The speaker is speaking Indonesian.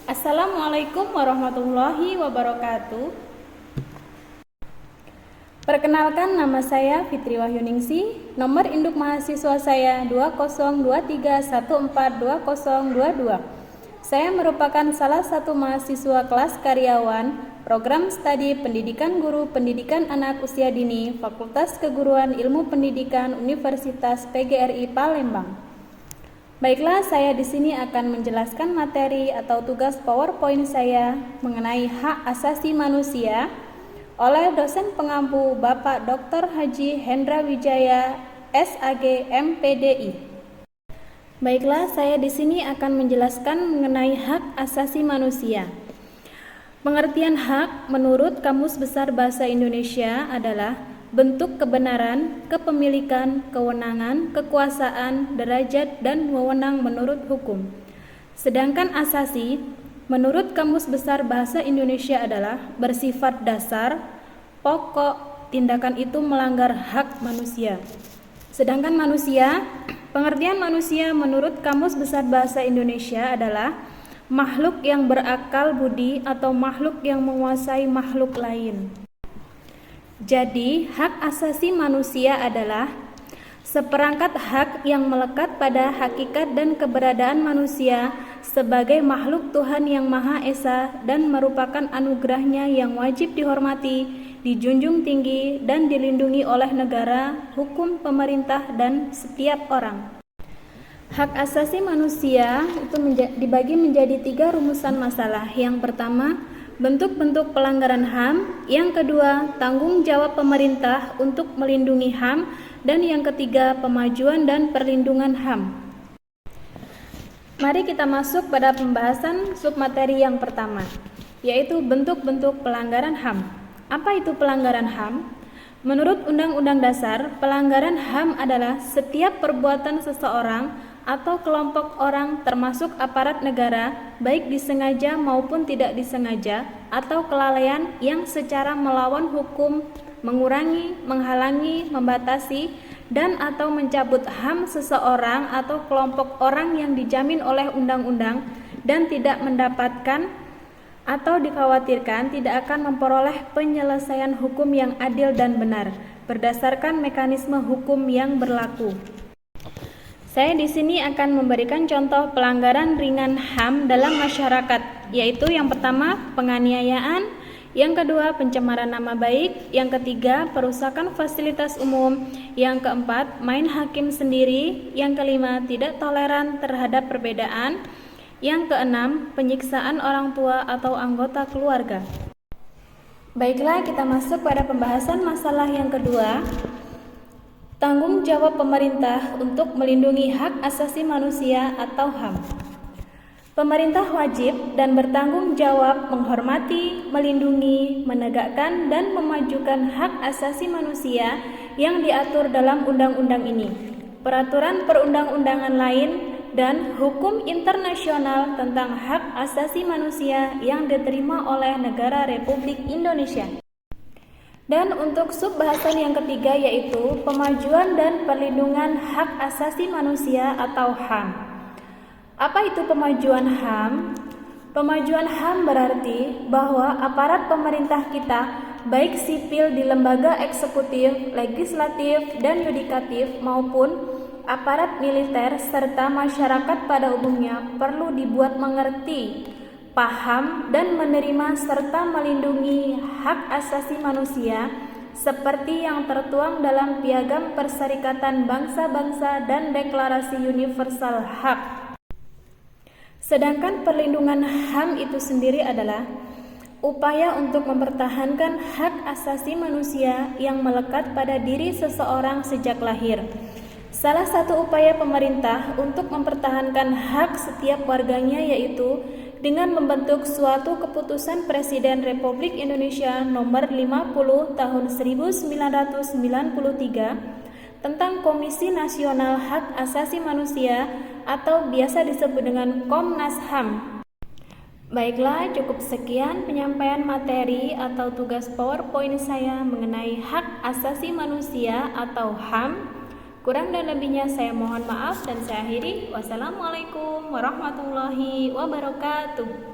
Assalamualaikum warahmatullahi wabarakatuh. Perkenalkan, nama saya Fitri Wahyuningsi. Nomor induk mahasiswa saya 2023142022. Saya merupakan salah satu mahasiswa kelas karyawan Program Studi Pendidikan Guru Pendidikan Anak Usia Dini Fakultas Keguruan Ilmu Pendidikan Universitas PGRI Palembang. Baiklah, saya di sini akan menjelaskan materi atau tugas PowerPoint saya mengenai hak asasi manusia oleh dosen pengampu Bapak Dr. Haji Hendra Wijaya, SAG, MPDI. Baiklah, saya di sini akan menjelaskan mengenai hak asasi manusia. Pengertian hak menurut Kamus Besar Bahasa Indonesia adalah bentuk kebenaran, kepemilikan, kewenangan, kekuasaan, derajat, dan wewenang menurut hukum. Sedangkan asasi, menurut Kamus Besar Bahasa Indonesia adalah bersifat dasar, pokok, tindakan itu melanggar hak manusia. Sedangkan manusia, pengertian manusia menurut Kamus Besar Bahasa Indonesia adalah makhluk yang berakal budi atau makhluk yang menguasai makhluk lain. Jadi, hak asasi manusia adalah seperangkat hak yang melekat pada hakikat dan keberadaan manusia sebagai makhluk Tuhan yang Maha Esa dan merupakan anugerahnya yang wajib dihormati, dijunjung tinggi, dan dilindungi oleh negara, hukum, pemerintah, dan setiap orang. Hak asasi manusia itu dibagi menjadi 3 rumusan masalah. Yang pertama, bentuk-bentuk pelanggaran HAM, yang kedua, tanggung jawab pemerintah untuk melindungi HAM, dan yang ketiga, pemajuan dan perlindungan HAM. Mari kita masuk pada pembahasan submateri yang pertama, yaitu bentuk-bentuk pelanggaran HAM. Apa itu pelanggaran HAM? Menurut Undang-Undang Dasar, pelanggaran HAM adalah setiap perbuatan seseorang atau kelompok orang termasuk aparat negara, baik disengaja maupun tidak disengaja, atau kelalaian yang secara melawan hukum, mengurangi, menghalangi, membatasi, dan atau mencabut HAM seseorang atau kelompok orang yang dijamin oleh undang-undang dan tidak mendapatkan atau dikhawatirkan tidak akan memperoleh penyelesaian hukum yang adil dan benar berdasarkan mekanisme hukum yang berlaku. Saya di sini akan memberikan contoh pelanggaran ringan HAM dalam masyarakat, yaitu yang pertama, penganiayaan, yang kedua, pencemaran nama baik, yang ketiga, perusakan fasilitas umum, yang keempat, main hakim sendiri, yang kelima, tidak toleran terhadap perbedaan, yang keenam, penyiksaan orang tua atau anggota keluarga. Baiklah, kita masuk pada pembahasan masalah yang kedua. Tanggung jawab pemerintah untuk melindungi hak asasi manusia atau HAM. Pemerintah wajib dan bertanggung jawab menghormati, melindungi, menegakkan, dan memajukan hak asasi manusia yang diatur dalam undang-undang ini, peraturan perundang-undangan lain, dan hukum internasional tentang hak asasi manusia yang diterima oleh negara Republik Indonesia. Dan untuk subbahasan yang ketiga, yaitu pemajuan dan perlindungan hak asasi manusia atau HAM. Apa itu pemajuan HAM? Pemajuan HAM berarti bahwa aparat pemerintah kita, baik sipil di lembaga eksekutif, legislatif, dan yudikatif maupun aparat militer serta masyarakat pada umumnya perlu dibuat mengerti, paham, dan menerima serta melindungi hak asasi manusia seperti yang tertuang dalam Piagam Perserikatan Bangsa-Bangsa dan Deklarasi Universal Hak. Sedangkan perlindungan HAM itu sendiri adalah upaya untuk mempertahankan hak asasi manusia yang melekat pada diri seseorang sejak lahir. Salah satu upaya pemerintah untuk mempertahankan hak setiap warganya yaitu dengan membentuk suatu keputusan Presiden Republik Indonesia nomor 50 tahun 1993 tentang Komisi Nasional Hak Asasi Manusia atau biasa disebut dengan Komnas HAM. Baiklah, cukup sekian penyampaian materi atau tugas PowerPoint saya mengenai hak asasi manusia atau HAM. Kurang dan lebihnya saya mohon maaf dan saya akhiri. Wassalamualaikum warahmatullahi wabarakatuh.